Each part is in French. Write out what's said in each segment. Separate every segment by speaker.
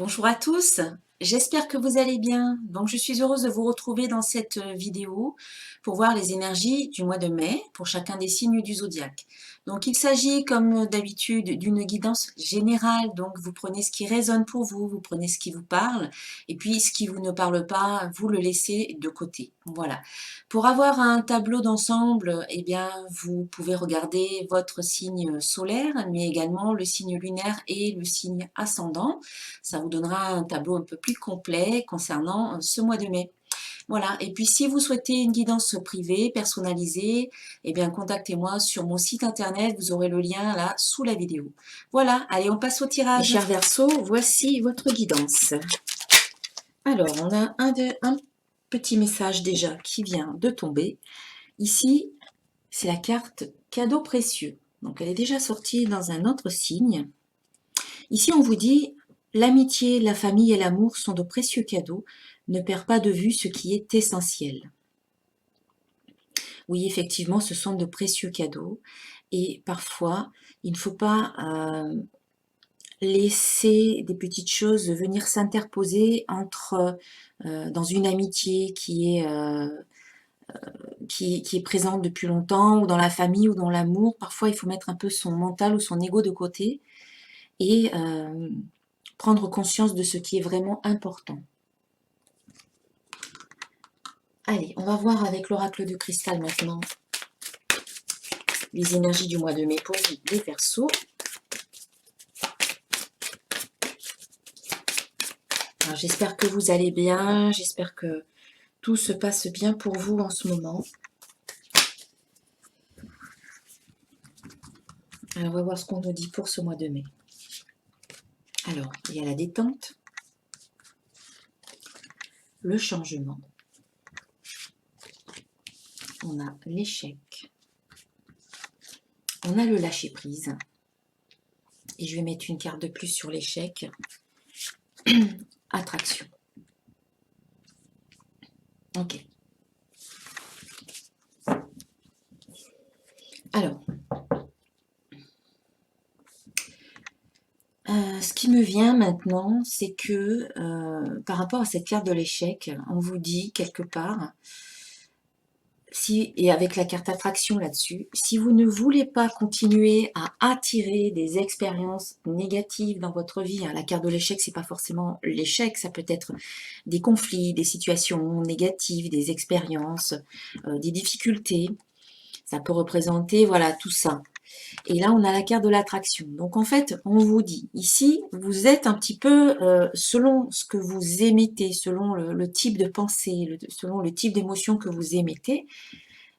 Speaker 1: Bonjour à tous, j'espère que vous allez bien. Donc je suis heureuse de vous retrouver dans cette vidéo pour voir les énergies du mois de mai pour chacun des signes du zodiaque. Donc il s'agit comme d'habitude d'une guidance générale, donc vous prenez ce qui résonne pour vous, vous prenez ce qui vous parle et puis ce qui vous ne parle pas, vous le laissez de côté. Voilà. Pour avoir un tableau d'ensemble, eh bien vous pouvez regarder votre signe solaire mais également le signe lunaire et le signe ascendant. Ça vous donnera un tableau un peu plus complet concernant ce mois de mai. Voilà, et puis si vous souhaitez une guidance privée, personnalisée, eh bien contactez-moi sur mon site internet, vous aurez le lien là sous la vidéo. Voilà, allez on passe au tirage. Mes chers Verseaux, voici votre guidance. Alors, on a un petit message déjà qui vient de tomber. Ici, c'est la carte cadeau précieux. Donc elle est déjà sortie dans un autre signe. Ici, on vous dit, l'amitié, la famille et l'amour sont de précieux cadeaux. Ne perds pas de vue ce qui est essentiel. Oui, effectivement, ce sont de précieux cadeaux. Et parfois, il ne faut pas laisser des petites choses venir s'interposer entre dans une amitié qui est présente depuis longtemps, ou dans la famille, ou dans l'amour. Parfois, il faut mettre un peu son mental ou son ego de côté et prendre conscience de ce qui est vraiment important. Allez, on va voir avec l'oracle de cristal maintenant les énergies du mois de mai pour vous, les Verseaux. J'espère que vous allez bien, j'espère que tout se passe bien pour vous en ce moment. Alors, on va voir ce qu'on nous dit pour ce mois de mai. Alors, il y a la détente, le changement, on a l'échec, on a le lâcher-prise, et je vais mettre une carte de plus sur l'échec, attraction. Ok. Alors, ce qui me vient maintenant, c'est que par rapport à cette carte de l'échec, on vous dit quelque part, et avec la carte attraction là-dessus, si vous ne voulez pas continuer à attirer des expériences négatives dans votre vie, la carte de l'échec, c'est pas forcément l'échec, ça peut être des conflits, des situations négatives, des expériences, des difficultés, ça peut représenter, voilà, tout ça. Et là, on a la carte de l'attraction. Donc, en fait, on vous dit, ici, vous êtes un petit peu, selon ce que vous émettez, selon le type de pensée, selon le type d'émotion que vous émettez,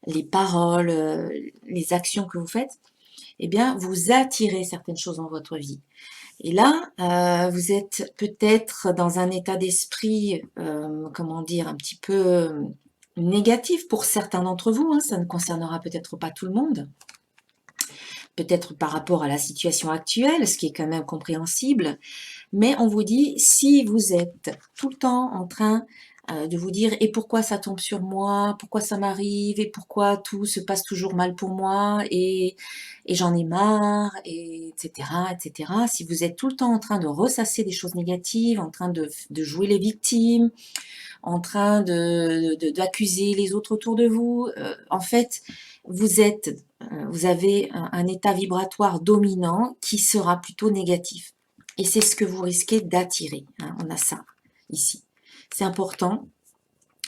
Speaker 1: les paroles, les actions que vous faites, eh bien, vous attirez certaines choses dans votre vie. Et là, vous êtes peut-être dans un état d'esprit, comment dire, un petit peu négatif pour certains d'entre vous, ça ne concernera peut-être pas tout le monde. Peut-être par rapport à la situation actuelle, ce qui est quand même compréhensible, mais on vous dit, si vous êtes tout le temps en train de vous dire, et pourquoi ça tombe sur moi, pourquoi ça m'arrive, et pourquoi tout se passe toujours mal pour moi, et j'en ai marre, et etc., etc. Si vous êtes tout le temps en train de ressasser des choses négatives, en train de jouer les victimes, en train d'accuser les autres autour de vous, en fait, vous avez un état vibratoire dominant qui sera plutôt négatif. Et c'est ce que vous risquez d'attirer. On a ça ici. C'est important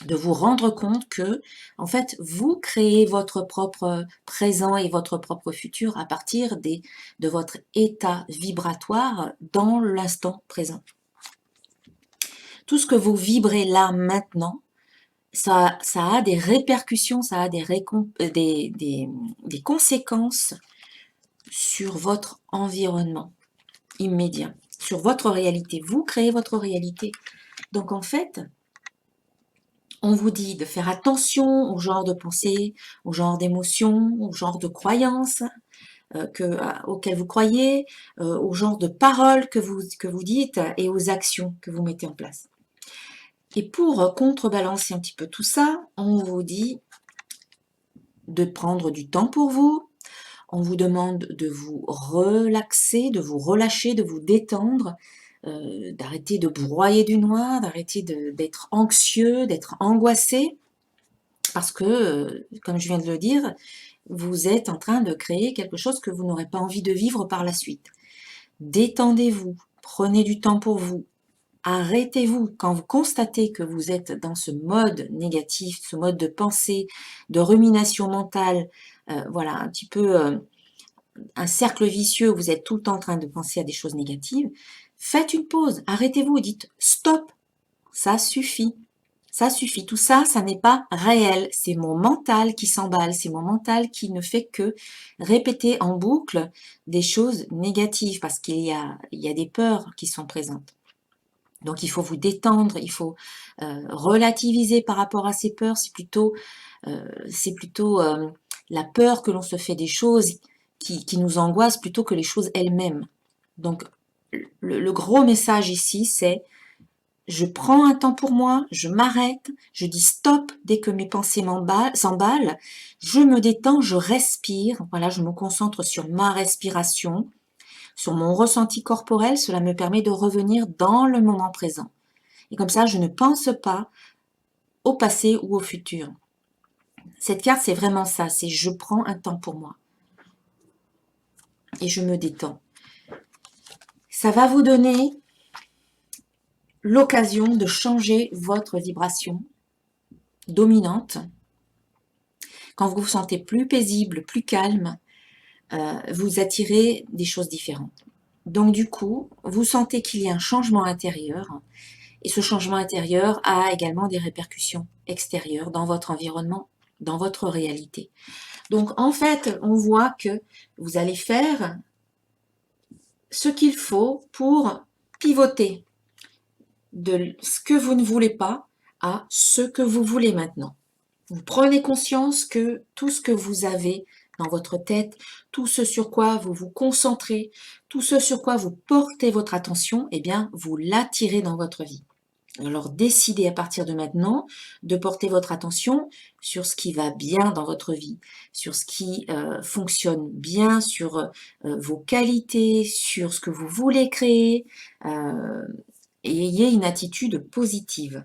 Speaker 1: de vous rendre compte que, en fait, vous créez votre propre présent et votre propre futur à partir de votre état vibratoire dans l'instant présent. Tout ce que vous vibrez là maintenant, ça a des répercussions, ça a des conséquences sur votre environnement immédiat, sur votre réalité. Vous créez votre réalité. Donc en fait, on vous dit de faire attention au genre de pensée, au genre d'émotions, au genre de croyances auxquelles vous croyez, au genre de paroles que vous dites et aux actions que vous mettez en place. Et pour contrebalancer un petit peu tout ça, on vous dit de prendre du temps pour vous, on vous demande de vous relaxer, de vous relâcher, de vous détendre, d'arrêter de broyer du noir, d'arrêter d'être anxieux, d'être angoissé, parce que, comme je viens de le dire, vous êtes en train de créer quelque chose que vous n'aurez pas envie de vivre par la suite. Détendez-vous, prenez du temps pour vous, arrêtez-vous. Quand vous constatez que vous êtes dans ce mode négatif, ce mode de pensée, de rumination mentale, voilà, un petit peu un cercle vicieux où vous êtes tout le temps en train de penser à des choses négatives, faites une pause, arrêtez-vous et dites stop, ça suffit. Ça suffit. Tout ça, ça n'est pas réel. C'est mon mental qui s'emballe. C'est mon mental qui ne fait que répéter en boucle des choses négatives parce il y a des peurs qui sont présentes. Donc, il faut vous détendre. Il faut relativiser par rapport à ces peurs. C'est plutôt la peur que l'on se fait des choses qui nous angoissent plutôt que les choses elles-mêmes. Donc, le gros message ici, c'est je prends un temps pour moi, je m'arrête, je dis stop dès que mes pensées s'emballent, je me détends, je respire, voilà, je me concentre sur ma respiration, sur mon ressenti corporel, cela me permet de revenir dans le moment présent. Et comme ça, je ne pense pas au passé ou au futur. Cette carte, c'est vraiment ça, c'est je prends un temps pour moi et je me détends. Ça va vous donner l'occasion de changer votre vibration dominante. Quand vous vous sentez plus paisible, plus calme, vous attirez des choses différentes. Donc du coup, vous sentez qu'il y a un changement intérieur et ce changement intérieur a également des répercussions extérieures dans votre environnement, dans votre réalité. Donc en fait, on voit que vous allez faire ce qu'il faut pour pivoter de ce que vous ne voulez pas à ce que vous voulez maintenant. Vous prenez conscience que tout ce que vous avez dans votre tête, tout ce sur quoi vous vous concentrez, tout ce sur quoi vous portez votre attention, eh bien, vous l'attirez dans votre vie. Alors décidez à partir de maintenant de porter votre attention sur ce qui va bien dans votre vie, sur ce qui fonctionne bien, sur vos qualités, sur ce que vous voulez créer, et ayez une attitude positive.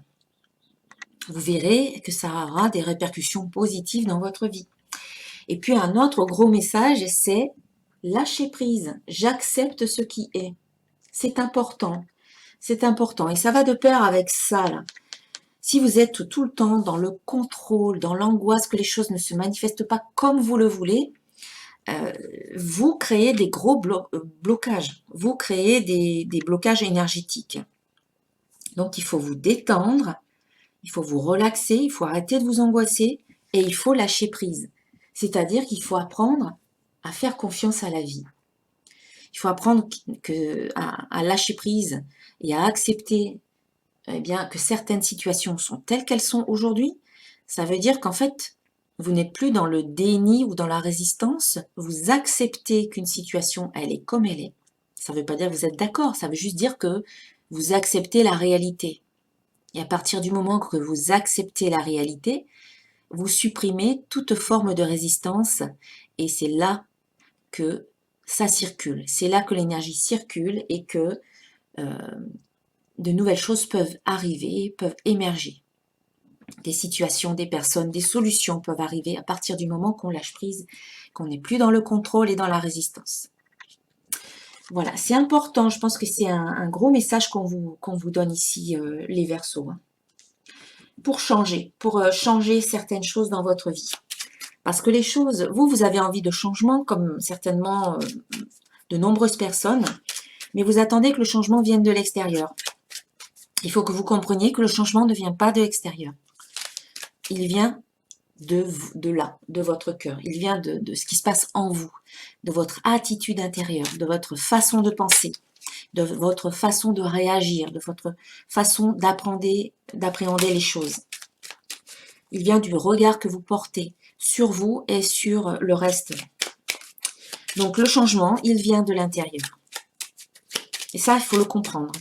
Speaker 1: Vous verrez que ça aura des répercussions positives dans votre vie. Et puis un autre gros message, c'est lâcher prise. J'accepte ce qui est. C'est important. C'est important. Et ça va de pair avec ça, là. Si vous êtes tout le temps dans le contrôle, dans l'angoisse que les choses ne se manifestent pas comme vous le voulez, vous créez des gros blocages. Vous créez des blocages énergétiques. Donc il faut vous détendre, il faut vous relaxer, il faut arrêter de vous angoisser et il faut lâcher prise. C'est-à-dire qu'il faut apprendre à faire confiance à la vie. Il faut apprendre à lâcher prise et à accepter eh bien, que certaines situations sont telles qu'elles sont aujourd'hui. Ça veut dire qu'en fait, vous n'êtes plus dans le déni ou dans la résistance. Vous acceptez qu'une situation, elle est comme elle est. Ça ne veut pas dire que vous êtes d'accord, ça veut juste dire que vous acceptez la réalité. Et à partir du moment que vous acceptez la réalité, vous supprimez toute forme de résistance et c'est là que ça circule. C'est là que l'énergie circule et que de nouvelles choses peuvent arriver, peuvent émerger. Des situations, des personnes, des solutions peuvent arriver à partir du moment qu'on lâche prise, qu'on n'est plus dans le contrôle et dans la résistance. Voilà, c'est important, je pense que c'est un gros message qu'on vous donne ici, les Verseaux. Hein. Pour changer certaines choses dans votre vie. Parce que les choses, vous avez envie de changement, comme certainement de nombreuses personnes, mais vous attendez que le changement vienne de l'extérieur. Il faut que vous compreniez que le changement ne vient pas de l'extérieur. Il vient de là, de votre cœur. Il vient de ce qui se passe en vous, de votre attitude intérieure, de votre façon de penser, de votre façon de réagir, de votre façon d'appréhender les choses. Il vient du regard que vous portez sur vous et sur le reste. Donc le changement, il vient de l'intérieur. Et ça, il faut le comprendre.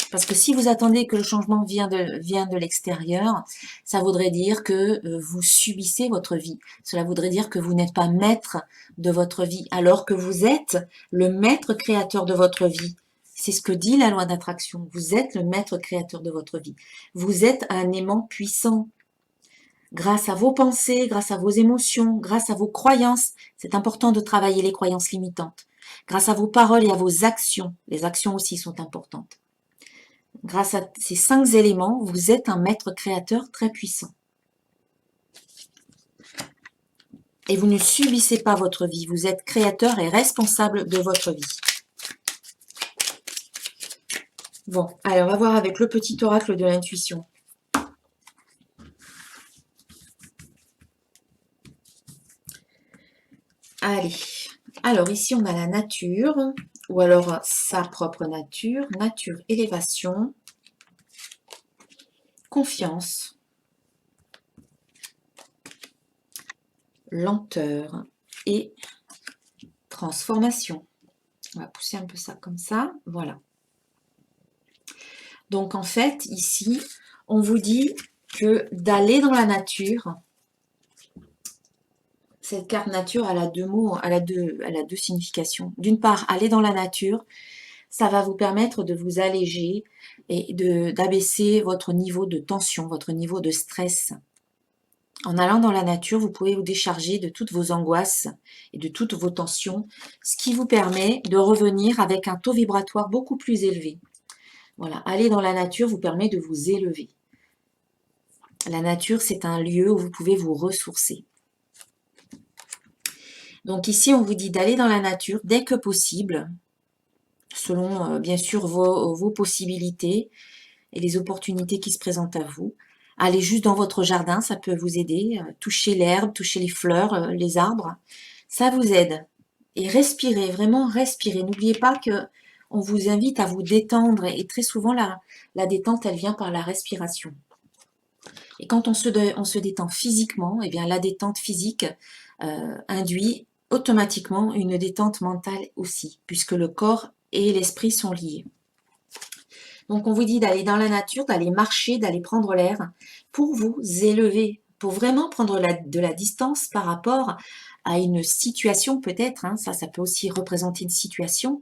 Speaker 1: Parce que si vous attendez que le changement vienne de l'extérieur, ça voudrait dire que vous subissez votre vie. Cela voudrait dire que vous n'êtes pas maître de votre vie, alors que vous êtes le maître créateur de votre vie. C'est ce que dit la loi d'attraction. Vous êtes le maître créateur de votre vie. Vous êtes un aimant puissant. Grâce à vos pensées, grâce à vos émotions, grâce à vos croyances, c'est important de travailler les croyances limitantes. Grâce à vos paroles et à vos actions, les actions aussi sont importantes. Grâce à ces 5 éléments, vous êtes un maître créateur très puissant. Et vous ne subissez pas votre vie, vous êtes créateur et responsable de votre vie. Bon, allez, on va voir avec le petit oracle de l'intuition. Allez, alors ici on a la nature, ou alors sa propre nature, nature, élévation, confiance, lenteur et transformation. On va pousser un peu ça comme ça, voilà. Donc en fait, ici, on vous dit que d'aller dans la nature, cette carte nature, elle a 2 mots, elle a deux significations. D'une part, aller dans la nature, ça va vous permettre de vous alléger et d'abaisser votre niveau de tension, votre niveau de stress. En allant dans la nature, vous pouvez vous décharger de toutes vos angoisses et de toutes vos tensions, ce qui vous permet de revenir avec un taux vibratoire beaucoup plus élevé. Voilà, aller dans la nature vous permet de vous élever. La nature, c'est un lieu où vous pouvez vous ressourcer. Donc ici, on vous dit d'aller dans la nature dès que possible, selon bien sûr vos possibilités et les opportunités qui se présentent à vous. Allez juste dans votre jardin, ça peut vous aider. Toucher l'herbe, toucher les fleurs, les arbres, ça vous aide. Et respirez, vraiment respirez. N'oubliez pas que on vous invite à vous détendre et très souvent la détente, elle vient par la respiration. Et quand on se détend physiquement, eh bien la détente physique induit automatiquement une détente mentale aussi, puisque le corps et l'esprit sont liés. Donc on vous dit d'aller dans la nature, d'aller marcher, d'aller prendre l'air pour vous élever, pour vraiment prendre de la distance par rapport à une situation peut-être, hein, ça peut aussi représenter une situation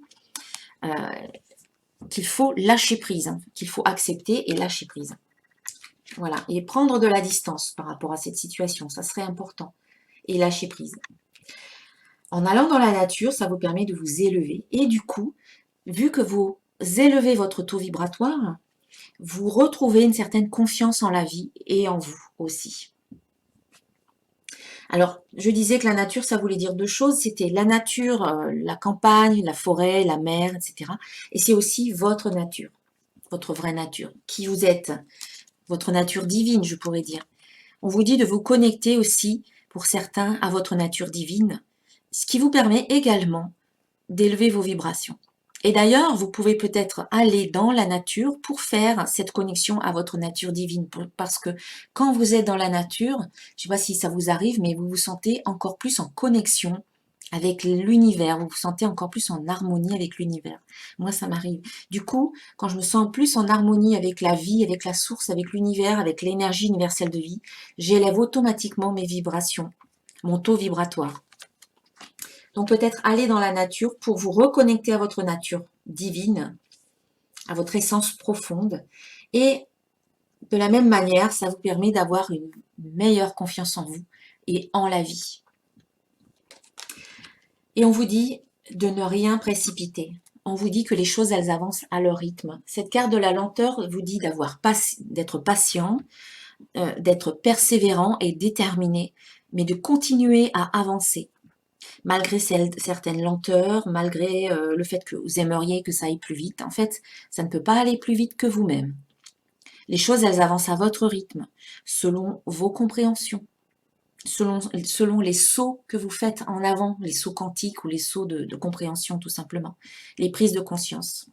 Speaker 1: qu'il faut lâcher prise, hein, qu'il faut accepter et lâcher prise. Voilà, et prendre de la distance par rapport à cette situation, ça serait important, et lâcher prise. En allant dans la nature, ça vous permet de vous élever. Et du coup, vu que vous élevez votre taux vibratoire, vous retrouvez une certaine confiance en la vie et en vous aussi. Alors, je disais que la nature, ça voulait dire 2 choses. C'était la nature, la campagne, la forêt, la mer, etc. Et c'est aussi votre nature, votre vraie nature, qui vous êtes, votre nature divine, je pourrais dire. On vous dit de vous connecter aussi, pour certains, à votre nature divine, ce qui vous permet également d'élever vos vibrations. Et d'ailleurs, vous pouvez peut-être aller dans la nature pour faire cette connexion à votre nature divine. Parce que quand vous êtes dans la nature, je ne sais pas si ça vous arrive, mais vous vous sentez encore plus en connexion avec l'univers. Vous vous sentez encore plus en harmonie avec l'univers. Moi, ça m'arrive. Du coup, quand je me sens plus en harmonie avec la vie, avec la source, avec l'univers, avec l'énergie universelle de vie, j'élève automatiquement mes vibrations, mon taux vibratoire. Donc peut-être aller dans la nature pour vous reconnecter à votre nature divine, à votre essence profonde. Et de la même manière, ça vous permet d'avoir une meilleure confiance en vous et en la vie. Et on vous dit de ne rien précipiter. On vous dit que les choses, elles avancent à leur rythme. Cette carte de la lenteur vous dit d'être patient, d'être persévérant et déterminé, mais de continuer à avancer. Malgré certaines lenteurs, malgré le fait que vous aimeriez que ça aille plus vite, en fait, ça ne peut pas aller plus vite que vous-même. Les choses, elles avancent à votre rythme, selon vos compréhensions, selon les sauts que vous faites en avant, les sauts quantiques ou les sauts de compréhension tout simplement, les prises de conscience.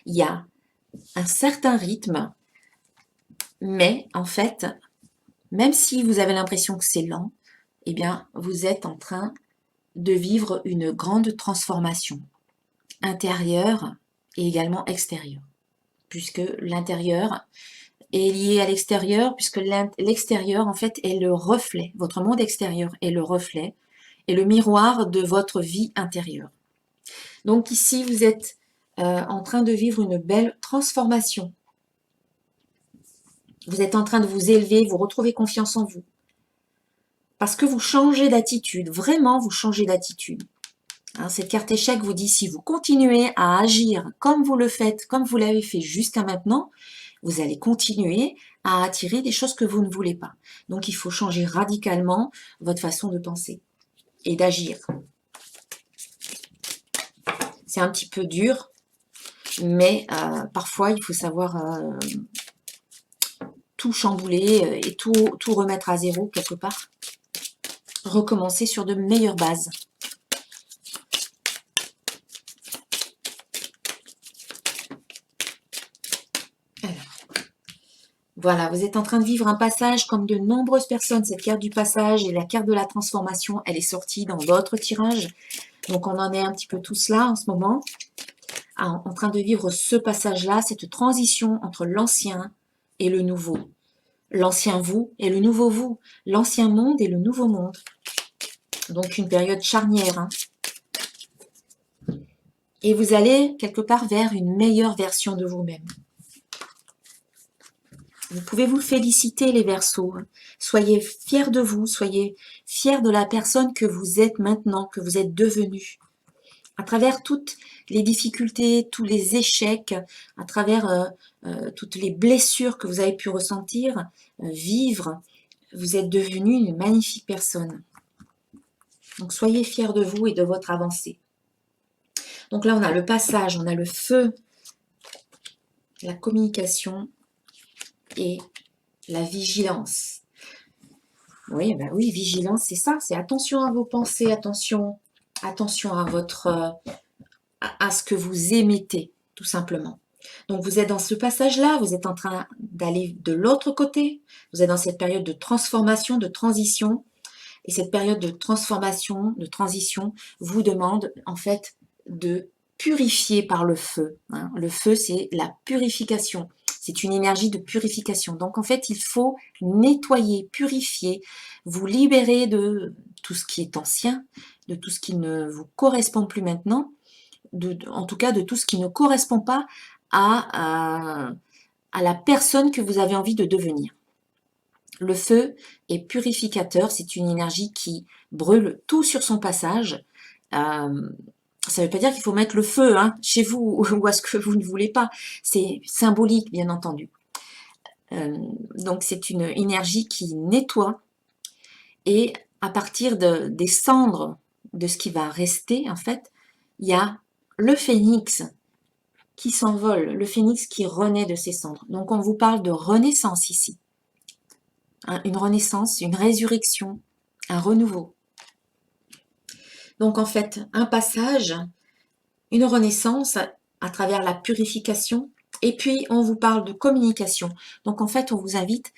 Speaker 1: Il y a un certain rythme, mais en fait, même si vous avez l'impression que c'est lent, eh bien, vous êtes en train de vivre une grande transformation intérieure et également extérieure. Puisque l'intérieur, est lié à l'extérieur, puisque l'extérieur, en fait, est le reflet. Votre monde extérieur est le reflet et le miroir de votre vie intérieure. Donc ici, vous êtes en train de vivre une belle transformation. Vous êtes en train de vous élever, vous retrouvez confiance en vous. Parce que vous changez d'attitude, vraiment vous changez d'attitude. Hein, cette carte échec vous dit, si vous continuez à agir comme vous le faites, comme vous l'avez fait jusqu'à maintenant, vous allez continuer à attirer des choses que vous ne voulez pas. Donc il faut changer radicalement votre façon de penser et d'agir. C'est un petit peu dur, mais parfois il faut savoir tout chambouler et tout remettre à zéro quelque part. Recommencer sur de meilleures bases. Alors, voilà, vous êtes en train de vivre un passage comme de nombreuses personnes. Cette carte du passage et la carte de la transformation, elle est sortie dans d'autres tirages. Donc on en est un petit peu tous là en ce moment, en train de vivre ce passage-là, cette transition entre l'ancien et le nouveau. L'ancien vous et le nouveau vous. L'ancien monde et le nouveau monde. Donc une période charnière. Hein. Et vous allez quelque part vers une meilleure version de vous-même. Vous pouvez vous féliciter les Verseaux. Soyez fiers de vous, soyez fiers de la personne que vous êtes maintenant, que vous êtes devenu. À travers toutes les difficultés, tous les échecs, à travers toutes les blessures que vous avez pu ressentir, vivre, vous êtes devenu une magnifique personne. Donc soyez fiers de vous et de votre avancée. Donc là on a le passage, on a le feu, la communication et la vigilance. Oui, ben oui, vigilance, c'est ça, c'est attention à vos pensées, attention à votre à ce que vous émettez, tout simplement. Donc vous êtes dans ce passage-là, vous êtes en train d'aller de l'autre côté, vous êtes dans cette période de transformation, de transition, et cette période de transformation, de transition, vous demande en fait de purifier par le feu. Hein. Le feu, c'est la purification. C'est une énergie de purification. Donc en fait, il faut nettoyer, purifier, vous libérer de tout ce qui est ancien, de tout ce qui ne vous correspond plus maintenant, en tout cas de tout ce qui ne correspond pas à la personne que vous avez envie de devenir. Le feu est purificateur, c'est une énergie qui brûle tout sur son passage. Ça ne veut pas dire qu'il faut mettre le feu hein, chez vous ou à ce que vous ne voulez pas. C'est symbolique, bien entendu. Donc c'est une énergie qui nettoie et à partir des cendres de ce qui va rester, en fait, il y a le phénix qui s'envole, le phénix qui renaît de ses cendres. Donc on vous parle de renaissance ici. Une renaissance, une résurrection, un renouveau. Donc en fait, un passage, une renaissance à travers la purification, et puis on vous parle de communication. Donc en fait, on vous invite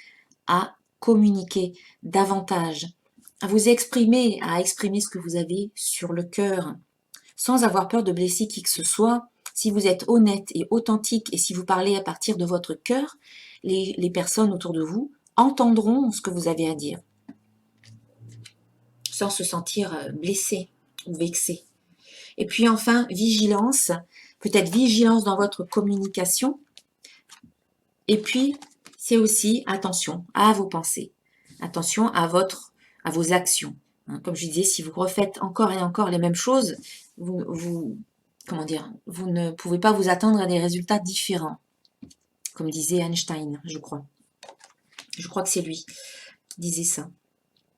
Speaker 1: à communiquer davantage, à vous exprimer, à exprimer ce que vous avez sur le cœur, sans avoir peur de blesser qui que ce soit. Si vous êtes honnête et authentique, et si vous parlez à partir de votre cœur, les personnes autour de vous entendront ce que vous avez à dire, sans se sentir blessé ou vexé. Et puis enfin, vigilance, peut-être vigilance dans votre communication. Et puis, c'est aussi attention à vos pensées, attention à vos actions. Comme je disais, si vous refaites encore et encore les mêmes choses, vous ne pouvez pas vous attendre à des résultats différents. Comme disait Einstein, je crois. Je crois que c'est lui qui disait ça.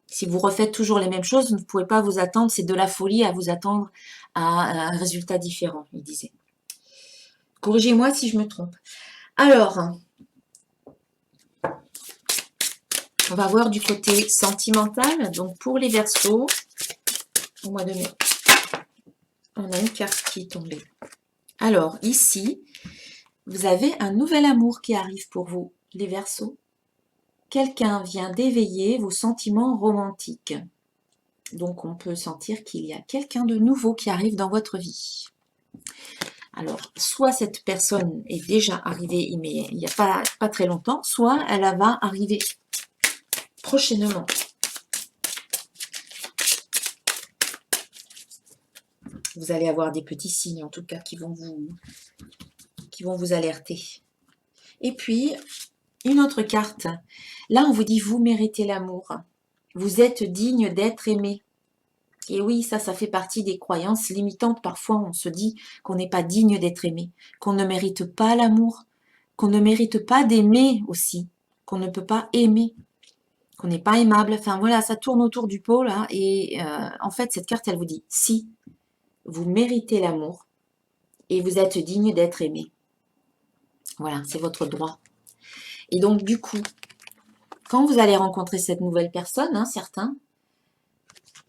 Speaker 1: Si vous refaites toujours les mêmes choses, vous ne pouvez pas vous attendre, c'est de la folie à vous attendre à un résultat différent, il disait. Corrigez-moi si je me trompe. Alors, on va voir du côté sentimental. Donc pour les Verseaux, au mois de mai, on a une carte qui est tombée. Alors ici, vous avez un nouvel amour qui arrive pour vous, les Verseaux. Quelqu'un vient d'éveiller vos sentiments romantiques. Donc on peut sentir qu'il y a quelqu'un de nouveau qui arrive dans votre vie. Alors, soit cette personne est déjà arrivée, mais il n'y a pas très longtemps, soit elle va arriver prochainement. Vous allez avoir des petits signes, en tout cas, qui vont vous alerter. Et puis, une autre carte. Là, on vous dit, vous méritez l'amour. Vous êtes digne d'être aimé. Et oui, ça fait partie des croyances limitantes. Parfois, on se dit qu'on n'est pas digne d'être aimé, qu'on ne mérite pas l'amour, qu'on ne mérite pas d'aimer aussi, qu'on ne peut pas aimer, qu'on n'est pas aimable. Enfin, voilà, ça tourne autour du pot, là. Et en fait, cette carte, elle vous dit, si, vous méritez l'amour et vous êtes digne d'être aimé. Voilà, c'est votre droit. Et donc, du coup, quand vous allez rencontrer cette nouvelle personne, hein, certains,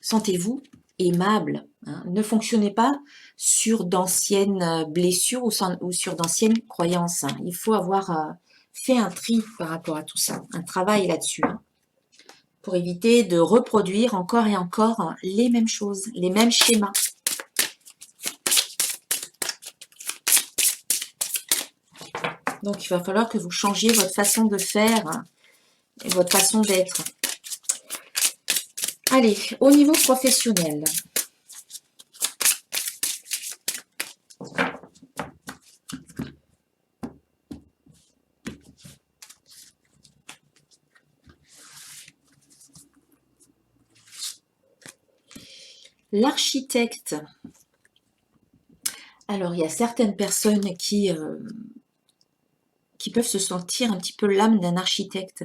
Speaker 1: sentez-vous aimable. Hein. Ne fonctionnez pas sur d'anciennes blessures ou sur d'anciennes croyances. Hein. Il faut avoir fait un tri par rapport à tout ça, un travail là-dessus, hein, pour éviter de reproduire encore et encore les mêmes choses, les mêmes schémas. Donc, il va falloir que vous changiez votre façon de faire et votre façon d'être. Allez, au niveau professionnel. L'architecte. Alors, il y a certaines personnes qui peuvent se sentir un petit peu l'âme d'un architecte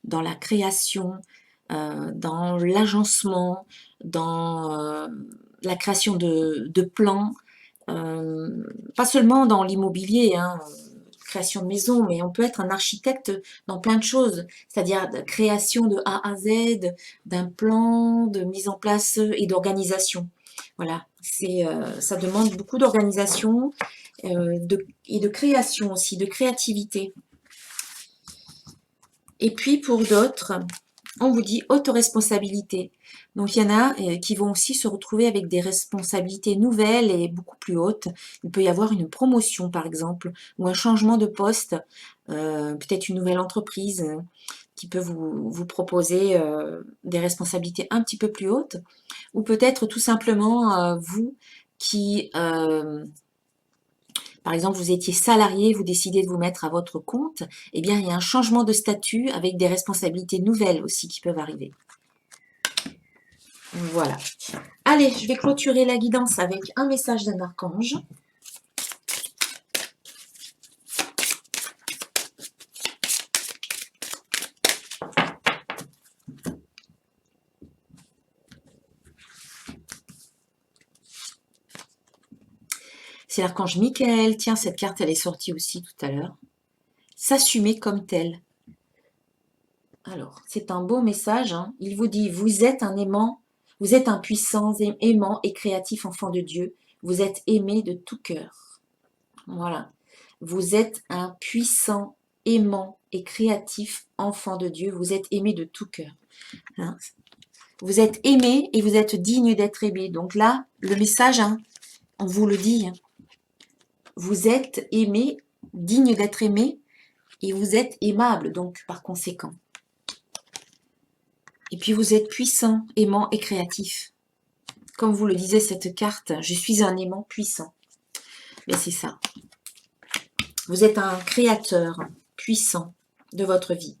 Speaker 1: dans la création, dans l'agencement, dans la création de plans, pas seulement dans l'immobilier, hein, création de maison, mais on peut être un architecte dans plein de choses, c'est-à-dire de création de A à Z, d'un plan, de mise en place et d'organisation. Voilà, ça demande beaucoup d'organisation et de création aussi, de créativité. Et puis pour d'autres, on vous dit autoresponsabilité. Donc il y en a qui vont aussi se retrouver avec des responsabilités nouvelles et beaucoup plus hautes. Il peut y avoir une promotion par exemple, ou un changement de poste, peut-être une nouvelle entreprise qui peut vous proposer des responsabilités un petit peu plus hautes, ou peut-être tout simplement vous qui... par exemple, vous étiez salarié, vous décidez de vous mettre à votre compte, eh bien, il y a un changement de statut avec des responsabilités nouvelles aussi qui peuvent arriver. Voilà. Allez, je vais clôturer la guidance avec un message d'un archange. C'est l'archange Michael. Tiens, cette carte, elle est sortie aussi tout à l'heure. S'assumer comme tel. Alors, c'est un beau message. Hein. Il vous dit, vous êtes un aimant, vous êtes un puissant, aimant et créatif enfant de Dieu. Vous êtes aimé de tout cœur. Voilà. Vous êtes un puissant, aimant et créatif enfant de Dieu. Vous êtes aimé de tout cœur. Hein. Vous êtes aimé et vous êtes digne d'être aimé. Donc là, le message, hein, on vous le dit. Hein. Vous êtes aimé, digne d'être aimé et vous êtes aimable, donc par conséquent. Et puis vous êtes puissant, aimant et créatif. Comme vous le disait cette carte, je suis un aimant puissant. Mais c'est ça. Vous êtes un créateur puissant de votre vie.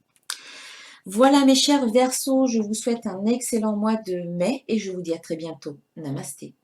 Speaker 1: Voilà mes chers Verseaux, je vous souhaite un excellent mois de mai et je vous dis à très bientôt. Namasté.